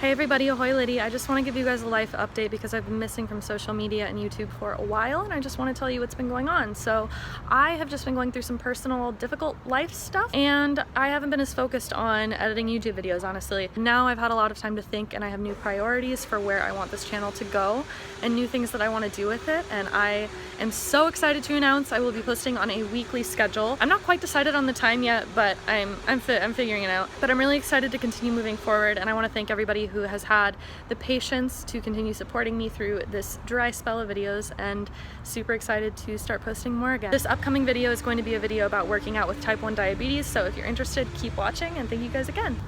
Hey everybody, ahoy Liddy. I just want to give you guys a life update because I've been missing from social media and YouTube for a while, and I just want to tell you what's been going on. So I have just been going through some personal difficult life stuff, and I haven't been as focused on editing YouTube videos, honestly. Now I've had a lot of time to think, and I have new priorities for where I want this channel to go and new things that I want to do with it, and I am so excited to announce I will be posting on a weekly schedule. I'm not quite decided on the time yet, but I'm figuring it out. But I'm really excited to continue moving forward, and I want to thank everybody who has had the patience to continue supporting me through this dry spell of videos, and super excited to start posting more again. This upcoming video is going to be a video about working out with type 1 diabetes, so if you're interested, keep watching, and thank you guys again.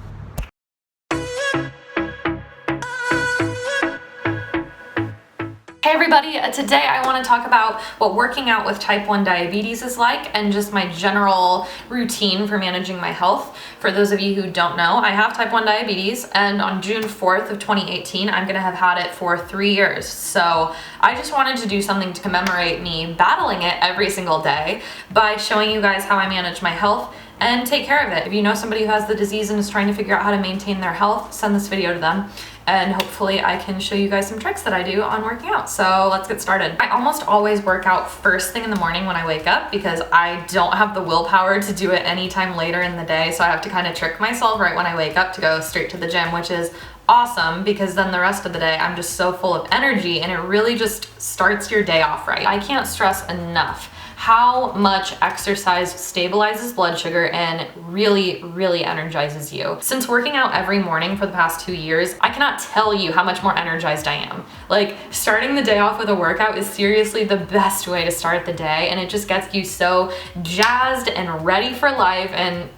Hey everybody, today I want to talk about what working out with type 1 diabetes is like and just my general routine for managing my health. For those of you who don't know, I have type 1 diabetes, and on June 4th of 2018, I'm gonna have had it for 3 years. So I just wanted to do something to commemorate me battling it every single day by showing you guys how I manage my health and take care of it. If you know somebody who has the disease and is trying to figure out how to maintain their health, send this video to them, and hopefully I can show you guys some tricks that I do on working out. So let's get started. I almost always work out first thing in the morning when I wake up because I don't have the willpower to do it anytime later in the day, so I have to kind of trick myself right when I wake up to go straight to the gym, which is awesome because then the rest of the day I'm just so full of energy and it really just starts your day off right. I can't stress enough how much exercise stabilizes blood sugar and really energizes you. Since working out every morning for the past 2 years, I cannot tell you how much more energized I am. Like, starting the day off with a workout is seriously the best way to start the day, and it just gets you so jazzed and ready for life, and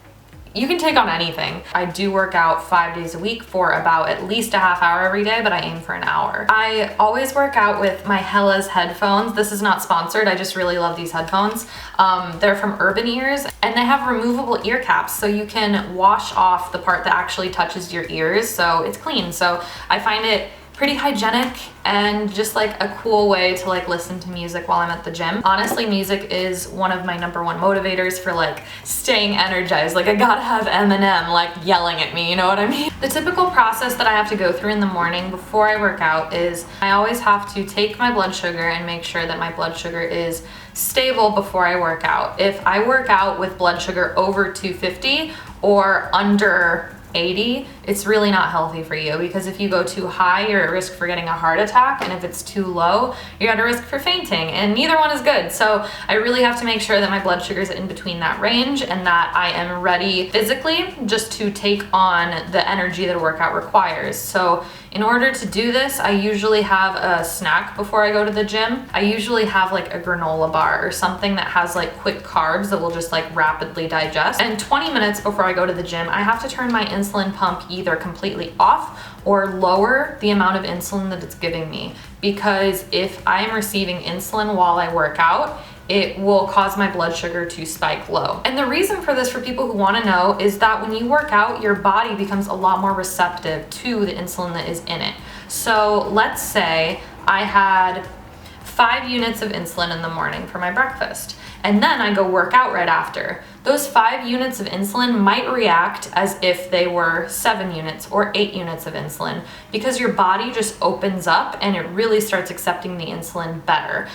you can take on anything. I do work out 5 days a week for about at least a half hour every day, but I aim for an hour. I always work out with my Hellas headphones. This is not sponsored, I just really love these headphones. They're from Urban Ears, and they have removable ear caps, so you can wash off the part that actually touches your ears, so it's clean. So I find it pretty hygienic and just like a cool way to like listen to music while I'm at the gym. Honestly, music is one of my #1 motivators for like staying energized. Like, I gotta have Eminem like yelling at me, you know what I mean? The typical process that I have to go through in the morning before I work out is I always have to take my blood sugar and make sure that my blood sugar is stable before I work out. If I work out with blood sugar over 250 or under 80, it's really not healthy for you, because if you go too high, you're at risk for getting a heart attack, and if it's too low, you're at a risk for fainting, and neither one is good. So I really have to make sure that my blood sugar is in between that range and that I am ready physically just to take on the energy that a workout requires. So in order to do this, I usually have a snack before I go to the gym. I usually have like a granola bar or something that has like quick carbs that will just like rapidly digest. And 20 minutes before I go to the gym, I have to turn my insulin pump either completely off or lower the amount of insulin that it's giving me, because if I'm receiving insulin while I work out, it will cause my blood sugar to spike low. And the reason for this, for people who want to know, is that when you work out, your body becomes a lot more receptive to the insulin that is in it. So let's say I had 5 units of insulin in the morning for my breakfast, and then I go work out right after. Those 5 units of insulin might react as if they were 7 units or 8 units of insulin, because your body just opens up and it really starts accepting the insulin better.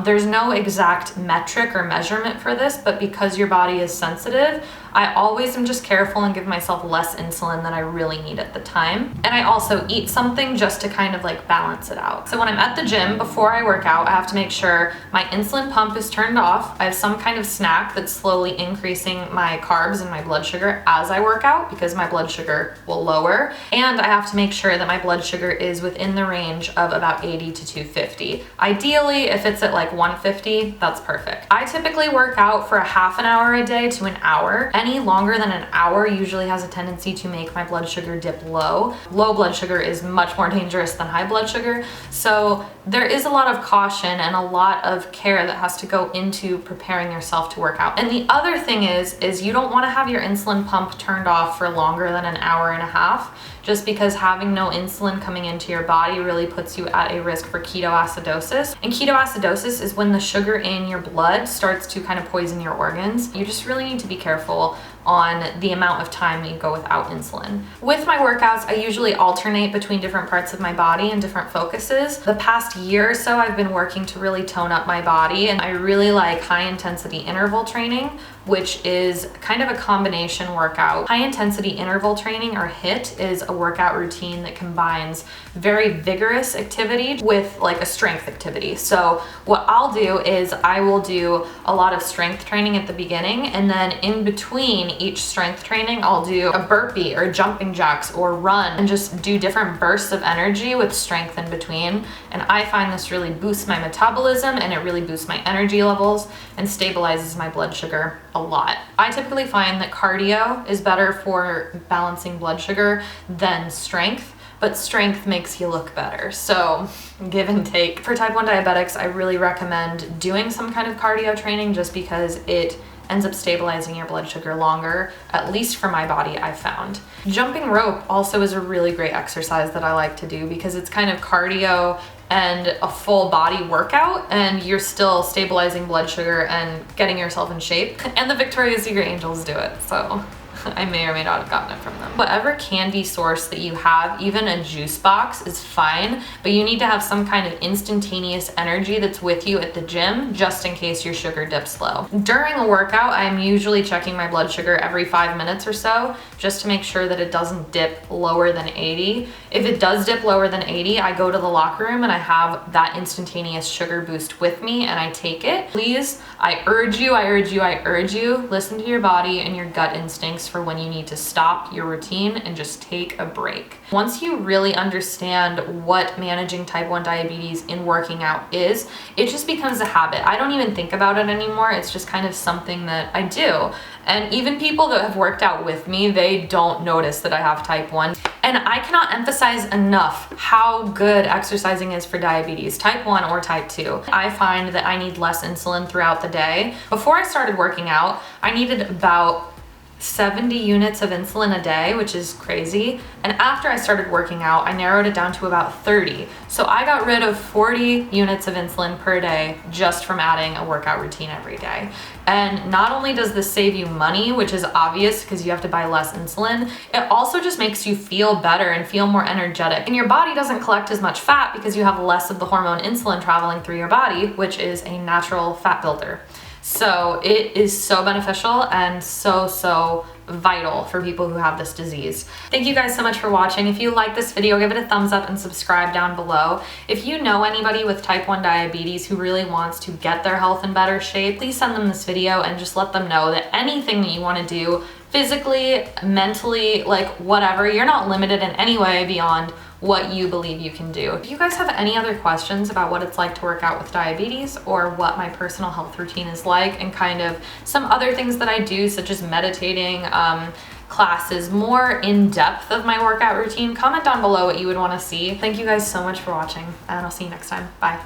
There's no exact metric or measurement for this, but because your body is sensitive, I always am just careful and give myself less insulin than I really need at the time. And I also eat something just to kind of like balance it out. So when I'm at the gym, before I work out, I have to make sure my insulin pump is turned off. I have some kind of snack that's slowly increasing my carbs and my blood sugar as I work out, because my blood sugar will lower. And I have to make sure that my blood sugar is within the range of about 80 to 250. Ideally, if it's at like 150, that's perfect. I typically work out for a half an hour a day to an hour. Any longer than an hour usually has a tendency to make my blood sugar dip low. Low blood sugar is much more dangerous than high blood sugar. So there is a lot of caution and a lot of care that has to go into preparing yourself to work out. And the other thing is you don't want to have your insulin pump turned off for longer than an hour and a half, just because having no insulin coming into your body really puts you at a risk for ketoacidosis. And ketoacidosis is when the sugar in your blood starts to kind of poison your organs. You just really need to be careful on the amount of time you go without insulin. With my workouts, I usually alternate between different parts of my body and different focuses. The past year or so, I've been working to really tone up my body, and I really like high intensity interval training, which is kind of a combination workout. High intensity interval training, or HIIT, is a workout routine that combines very vigorous activity with like a strength activity. So what I'll do is I will do a lot of strength training at the beginning, and then in between each strength training, I'll do a burpee or jumping jacks or run and just do different bursts of energy with strength in between. And I find this really boosts my metabolism, and it really boosts my energy levels and stabilizes my blood sugar a lot. I typically find that cardio is better for balancing blood sugar than strength, but strength makes you look better. So give and take. For type 1 diabetics, I really recommend doing some kind of cardio training just because it ends up stabilizing your blood sugar longer, at least for my body, I've found. Jumping rope also is a really great exercise that I like to do because it's kind of cardio and a full body workout, and you're still stabilizing blood sugar and getting yourself in shape. And the Victoria's Secret Angels do it, so I may or may not have gotten it from them. Whatever candy source that you have, even a juice box is fine, but you need to have some kind of instantaneous energy that's with you at the gym just in case your sugar dips low. During a workout, I'm usually checking my blood sugar every 5 minutes or so just to make sure that it doesn't dip lower than 80. If it does dip lower than 80, I go to the locker room and I have that instantaneous sugar boost with me and I take it. Please, I urge you, listen to your body and your gut instincts for when you need to stop your routine and just take a break. Once you really understand what managing type 1 diabetes in working out is, it just becomes a habit. I don't even think about it anymore. It's just kind of something that I do. And even people that have worked out with me, they don't notice that I have type 1. And I cannot emphasize enough how good exercising is for diabetes, type 1 or type 2. I find that I need less insulin throughout the day. Before I started working out, I needed about 70 units of insulin a day, which is crazy. And after I started working out, I narrowed it down to about 30. So I got rid of 40 units of insulin per day just from adding a workout routine every day. And not only does this save you money, which is obvious because you have to buy less insulin, it also just makes you feel better and feel more energetic. And your body doesn't collect as much fat because you have less of the hormone insulin traveling through your body, which is a natural fat builder. So it is so beneficial and so vital for people who have this disease. Thank you guys so much for watching. If you like this video, give it a thumbs up and subscribe down below. If you know anybody with type 1 diabetes who really wants to get their health in better shape, please send them this video and just let them know that anything that you want to do physically, mentally, like whatever, you're not limited in any way beyond what you believe you can do. If you guys have any other questions about what it's like to work out with diabetes or what my personal health routine is like and kind of some other things that I do, such as meditating, classes, more in depth of my workout routine, comment down below what you would want to see. Thank you guys so much for watching, and I'll see you next time. Bye.